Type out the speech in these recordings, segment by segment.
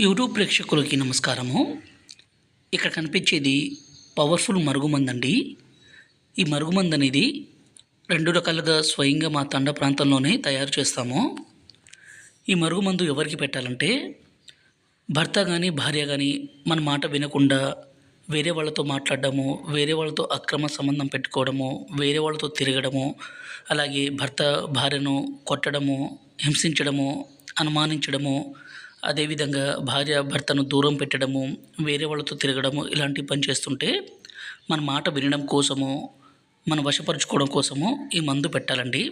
YouTube ప్రేక్షకులకి నమస్కారము. ఇక్కడ కనిపించేది పవర్ఫుల్ మరుగుమందండి. ఈ మరుగుమందు అనేది 2 రకాలుగా స్వయంగా మా తండా ప్రాంతంలోనే తయారు చేస్తాము. ఈ మరుగుమందు ఎవరికి పెట్టాలంటే భర్త కానీ భార్య కానీ మన మాట వినకుండా వేరే వాళ్ళతో మాట్లాడడము, వేరే వాళ్ళతో అక్రమ సంబంధం పెట్టుకోవడము, వేరే వాళ్ళతో తిరగడము, అలాగే భర్త భార్యను కొట్టడము, హింసించడము, అనుమానించడము, అదేవిధంగా భార్య భర్తను దూరం పెట్టడము, వేరే వాళ్ళతో తిరగడము, ఇలాంటి పని చేస్తుంటే మన మాట వినడం కోసము, మనం వశపరుచుకోవడం కోసము ఈ మందు పెట్టాలండి.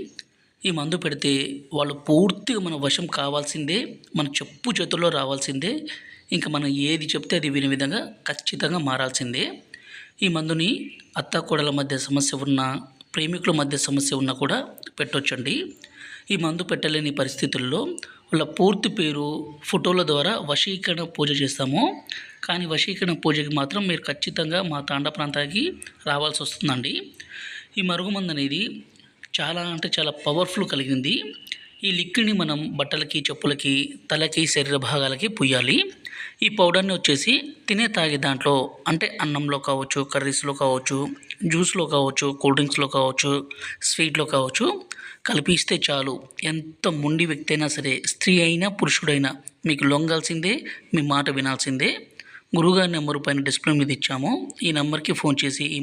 ఈ మందు పెడితే వాళ్ళు పూర్తిగా మన వశం కావాల్సిందే, మన చెప్పు చేతుల్లో రావాల్సిందే. ఇంకా మనం ఏది చెప్తే అది వినే విధంగా ఖచ్చితంగా మారాల్సిందే. ఈ మందుని అత్తాకోడళ్ళ మధ్య సమస్య ఉన్నా, ప్రేమికుల మధ్య సమస్య ఉన్నా కూడా పెట్టొచ్చండి. ఈ మందు పెట్టలేని పరిస్థితుల్లో వాళ్ళ పూర్తి పేరు ఫోటోల ద్వారా వశీకరణ పూజ చేస్తాము. కానీ వశీకరణ పూజకి మాత్రం మీరు ఖచ్చితంగా మా తాండా ప్రాంతానికి రావాల్సి వస్తుందండి. ఈ మరుగుమందు అనేది చాలా అంటే చాలా పవర్ఫుల్ కలిగింది. ఈ లిక్విడ్ని మనం బట్టలకి, చెప్పులకి, తలకి, శరీర భాగాలకి పుయ్యాలి. ఈ పౌడర్ని వచ్చేసి తాగే దాంట్లో అంటే అన్నంలో కావచ్చు, కర్రీస్లో కావచ్చు, జ్యూస్లో కావచ్చు, కూల్ డ్రింక్స్లో కావచ్చు, స్వీట్లో కావచ్చు కలిపిస్తే చాలు. ఎంత మొండి వ్యక్తి అయినా సరే, స్త్రీ అయినా పురుషుడైనా మీకు లొంగాల్సిందే, మీ మాట వినాల్సిందే. గురువుగారి నెంబర్ పైన డిస్ప్లే మీద ఇచ్చాము. ఈ నెంబర్కి ఫోన్ చేసి ఈ